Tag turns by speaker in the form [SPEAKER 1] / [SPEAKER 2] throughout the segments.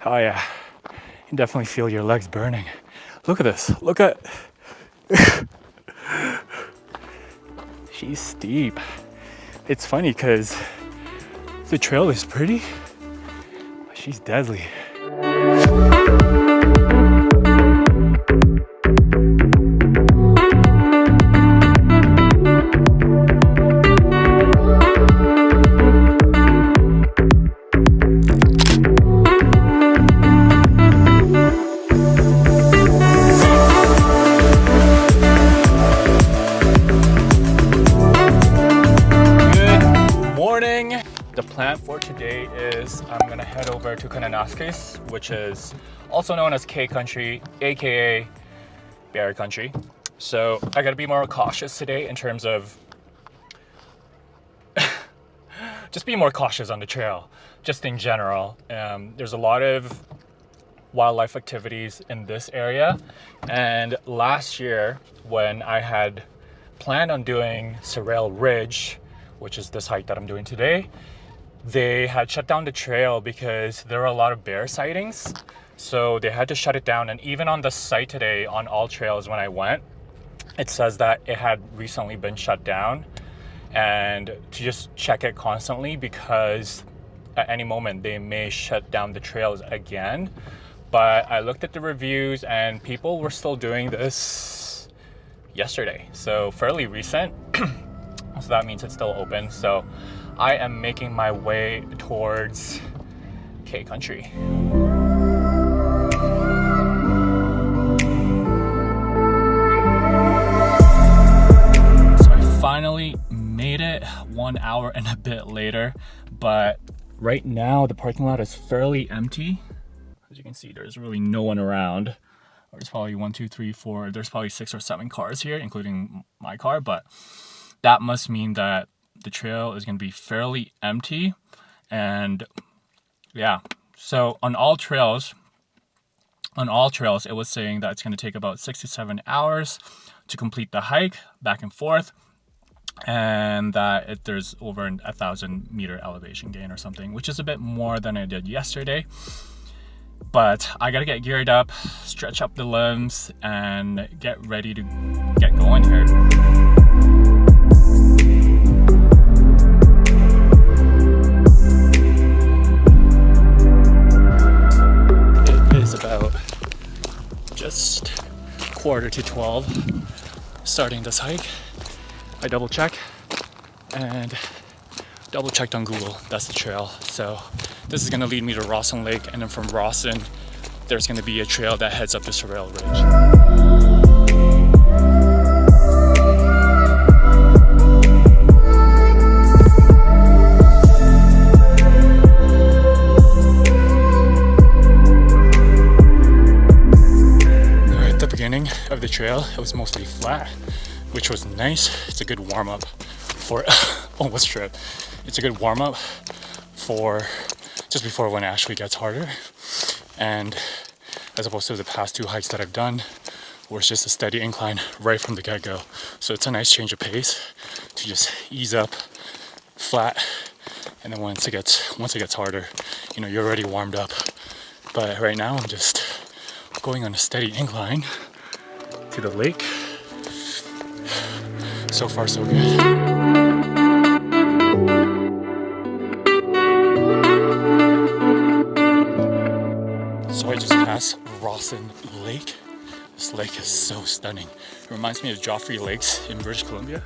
[SPEAKER 1] Oh yeah, you can definitely feel your legs burning. Look at this, look at, she's steep. It's funny because the trail is pretty, but she's deadly. The plan for today is I'm gonna head over to Kananaskis, which is also known as K Country, aka Bear Country. So I gotta be more cautious today in terms of just be more cautious on the trail, just in general. There's a lot of wildlife activities in this area, and last year when I had planned on doing Sarrail Ridge, which is this hike that I'm doing today, they had shut down the trail because there were a lot of bear sightings. So they had to shut it down. And even on the site today on All Trails when I went, it says that it had recently been shut down, and to just check it constantly because at any moment they may shut down the trails again. But I looked at the reviews and people were still doing this yesterday. So fairly recent. So that means it's still open. So I am making my way towards K Country. So I finally made it 1 hour and a bit later, but right now the parking lot is fairly empty. As you can see, there's really no one around. There's probably 1, 2, 3, 4, there's probably 6 or 7 cars here, including my car, but that must mean that the trail is going to be fairly empty. And yeah, so on all trails it was saying that it's going to take about 6 to 7 hours to complete the hike back and forth, and that there's over 1,000 meter elevation gain or something, which is a bit more than I did yesterday. But I gotta get geared up, stretch up the limbs, and get ready to get going here. About just 11:45 starting this hike. I double checked on Google, that's the trail. So this is going to lead me to Rawson Lake, and then from Rawson there's going to be a trail that heads up to Sarrail Ridge. Of the trail, it was mostly flat, which was nice. It's a good warm-up for almost trip. It's a good warm-up for just before when it actually gets harder, and as opposed to the past 2 hikes that I've done where it's just a steady incline right from the get-go. So it's a nice change of pace to just ease up flat, and then once it gets harder, you know, you're already warmed up. But right now I'm just going on a steady incline to the lake. So far so good. So I just passed Rawson Lake. This lake is so stunning. It reminds me of Joffrey Lakes in British Columbia.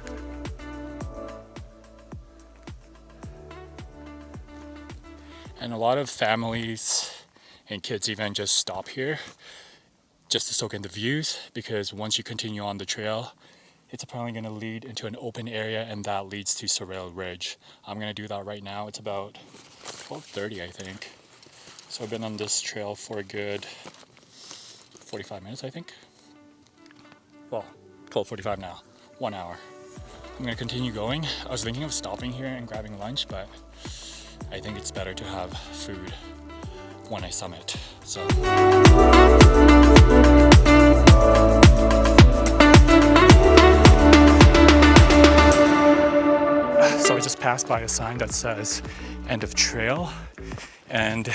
[SPEAKER 1] And a lot of families and kids even just stop here just to soak in the views, because once you continue on the trail, it's apparently going to lead into an open area, and that leads to Sarrail Ridge. I'm going to do that right now. It's about 12:30, I think. So I've been on this trail for a good 45 minutes, I think. Well, 12:45 now, 1 hour. I'm going to continue going. I was thinking of stopping here and grabbing lunch, but I think it's better to have food when I summit. So I just passed by a sign that says end of trail, and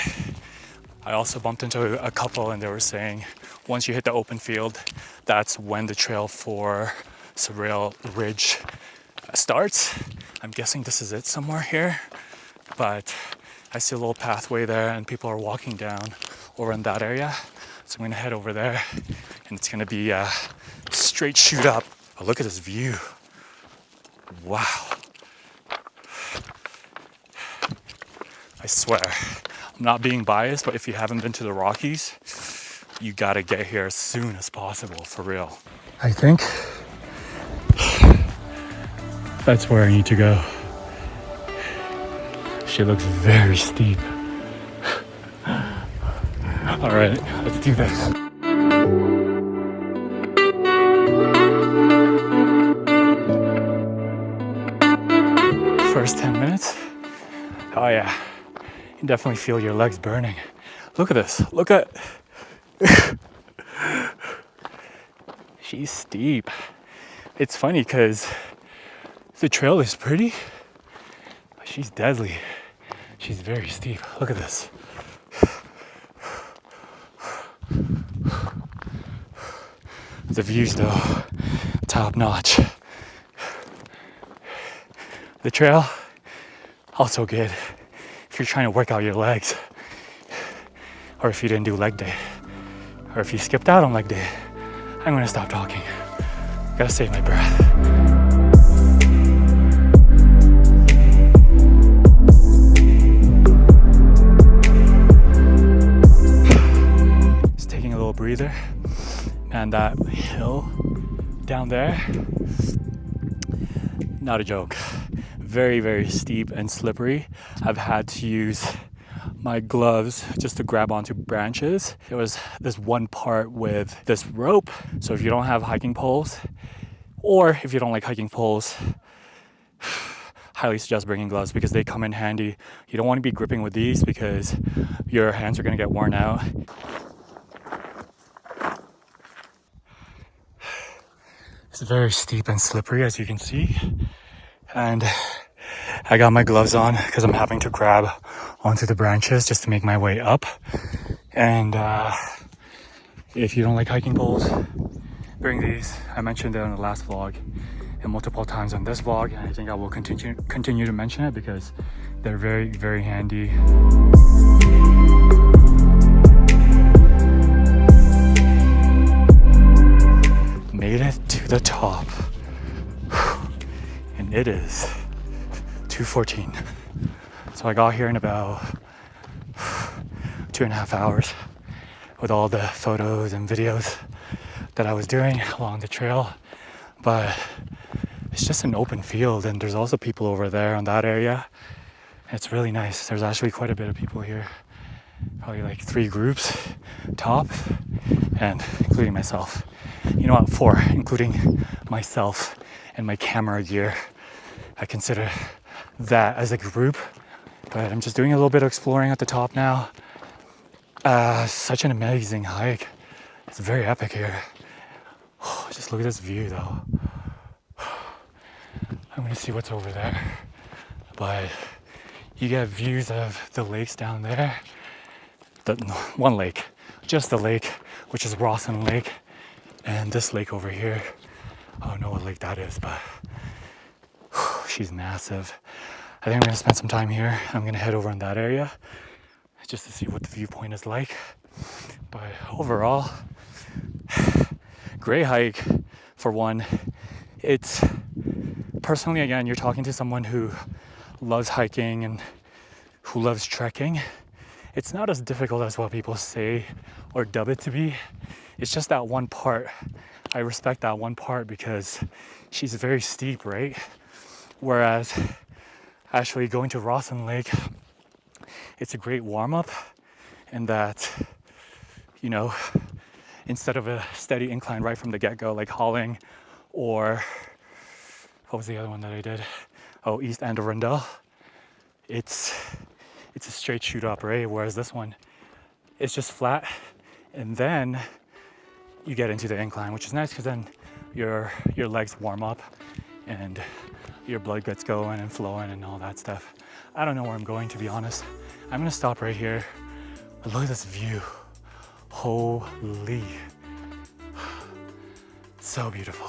[SPEAKER 1] I also bumped into a couple and they were saying once you hit the open field, that's when the trail for Sarrail Ridge starts. I'm guessing this is it somewhere here, but I see a little pathway there and people are walking down over in that area. So I'm gonna head over there and it's gonna be a straight shoot up. Oh, look at this view. Wow. I swear, I'm not being biased, but if you haven't been to the Rockies, you gotta get here as soon as possible, for real. I think that's where I need to go. She looks very steep. All right, let's do this. First 10 minutes. Oh yeah, you can definitely feel your legs burning. Look at this, look at, she's steep. It's funny because the trail is pretty, but she's deadly. She's very steep. Look at this. The views though, top notch. The trail, also good if you're trying to work out your legs, or if you didn't do leg day, or if you skipped out on leg day. I'm gonna stop talking. Gotta save my breath. Just taking a little breather. And that hill down there, not a joke. Very, very steep and slippery. I've had to use my gloves just to grab onto branches. There was this one part with this rope. So if you don't have hiking poles, or if you don't like hiking poles, highly suggest bringing gloves because they come in handy. You don't want to be gripping with these because your hands are gonna get worn out. It's very steep and slippery, as you can see. And I got my gloves on because I'm having to grab onto the branches just to make my way up. And if you don't like hiking poles, bring these. I mentioned it on the last vlog and multiple times on this vlog, and I think I will continue to mention it because they're very, very handy. Made it to the top, and it is 2:14. So I got here in about 2.5 hours with all the photos and videos that I was doing along the trail. But it's just an open field, and there's also people over there on that area. It's really nice. There's actually quite a bit of people here, probably like 3 groups top, and including myself. You know what, 4, including myself and my camera gear. I consider that as a group, but I'm just doing a little bit of exploring at the top now. Such an amazing hike. It's very epic here. Just look at this view though. I'm gonna see what's over there. But you get views of the lakes down there. One lake, just the lake, which is Rawson Lake. And this lake over here, I don't know what lake that is, but she's massive. I think I'm gonna spend some time here. I'm gonna head over in that area just to see what the viewpoint is like. But overall, great hike for one. It's personally, again, you're talking to someone who loves hiking and who loves trekking. It's not as difficult as what people say or dub it to be. It's just that one part. I respect that one part because she's very steep, right? Whereas actually going to Rawson Lake, it's a great warm-up in that, you know, instead of a steady incline right from the get-go, like Hauling, or what was the other one that I did? Oh, East End Arundel. It's a straight shoot up, right? Whereas this one, it's just flat, and then you get into the incline, which is nice because then your legs warm up and your blood gets going and flowing and all that stuff. I don't know where I'm going, to be honest. I'm gonna stop right here, But look at this view. Holy. So beautiful.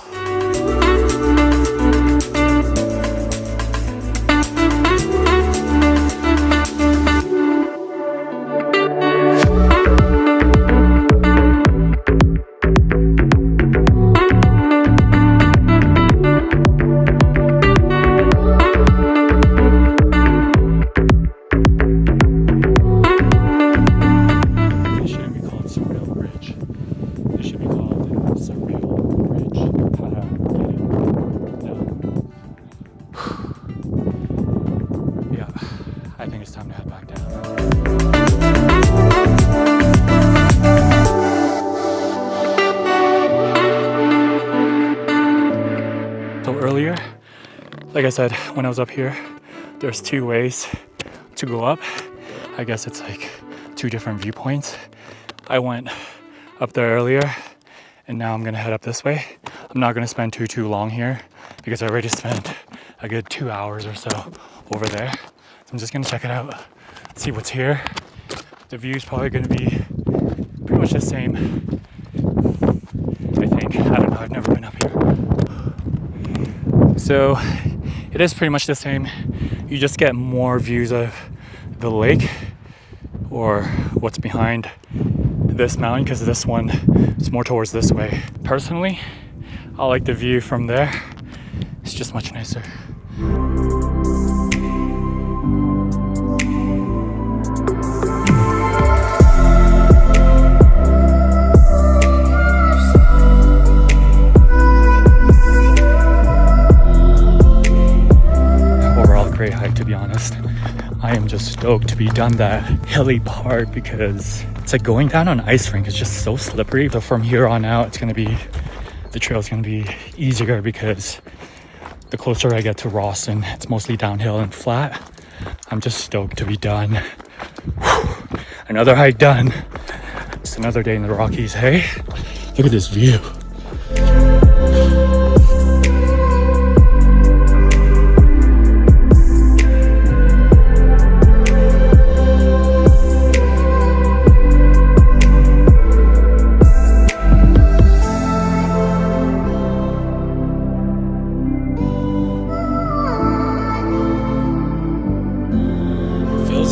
[SPEAKER 1] I think it's time to head back down. So earlier, like I said, when I was up here, there's two ways to go up. I guess it's like two different viewpoints. I went up there earlier and now I'm gonna head up this way. I'm not gonna spend too long here because I already spent a good 2 hours or so over there. I'm just gonna check it out, see what's here. The view's probably gonna be pretty much the same, I think. I don't know, I've never been up here. So it is pretty much the same. You just get more views of the lake or what's behind this mountain because this one is more towards this way. Personally, I like the view from there. It's just much nicer. Great hike, to be honest. I am just stoked to be done that hilly part because it's like going down on ice rink. It's just so slippery. So from here on out, the trail's gonna be easier because the closer I get to Rawson, it's mostly downhill and flat. I'm just stoked to be done. Whew. Another hike done. It's another day in the Rockies. Hey, look at this view.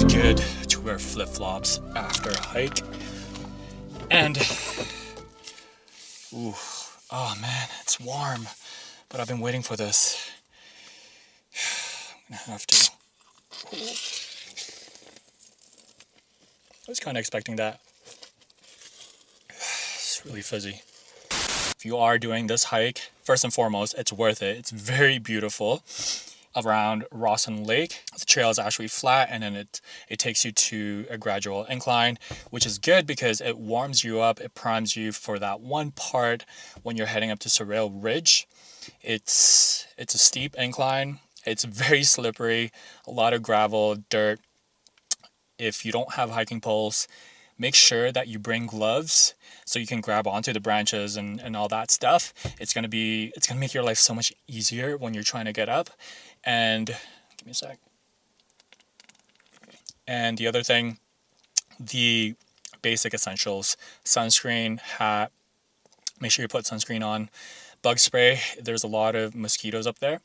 [SPEAKER 1] Good to wear flip-flops after a hike. And ooh, oh man, it's warm, but I've been waiting for this. I'm gonna have to. I was kind of expecting that. It's really fuzzy. If you are doing this hike, first and foremost, it's worth it. It's very beautiful. Around Rawson Lake, the trail is actually flat, and then it takes you to a gradual incline, which is good because it warms you up. It primes you for that one part when you're heading up to Sarrail Ridge. It's a steep incline. It's very slippery, a lot of gravel, dirt. If you don't have hiking poles, make sure that you bring gloves so you can grab onto the branches and all that stuff. It's gonna make your life so much easier when you're trying to get up. And give me a sec. And the other thing, the basic essentials: sunscreen, hat. Make sure you put sunscreen on. Bug spray. There's a lot of mosquitoes up there.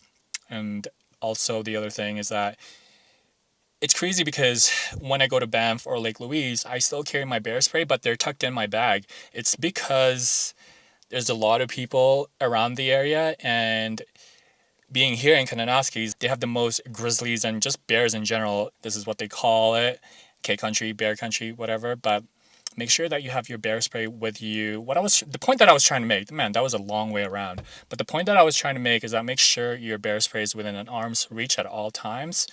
[SPEAKER 1] And also the other thing is that it's crazy because when I go to Banff or Lake Louise, I still carry my bear spray, but they're tucked in my bag. It's because there's a lot of people around the area, and being here in Kananaskis, they have the most grizzlies and just bears in general. This is what they call it, K-country, bear country, whatever. But make sure that you have your bear spray with you. The point that I was trying to make, man, that was a long way around. But the point that I was trying to make is that make sure your bear spray is within an arm's reach at all times.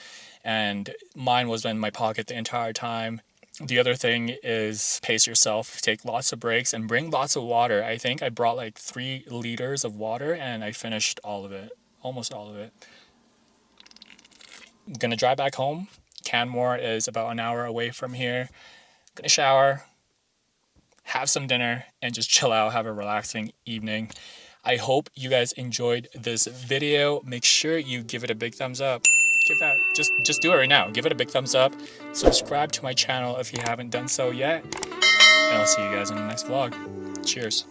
[SPEAKER 1] And mine was in my pocket the entire time. The other thing is pace yourself, take lots of breaks, and bring lots of water. I think I brought like 3 liters of water and I finished all of it. Almost all of it. I'm gonna drive back home. Canmore is about an hour away from here. I'm gonna shower, have some dinner, and just chill out, have a relaxing evening. I hope you guys enjoyed this video. Make sure you give it a big thumbs up. give that, just do it right now. Give it a big thumbs up. Subscribe to my channel if you haven't done so yet. And I'll see you guys in the next vlog. Cheers.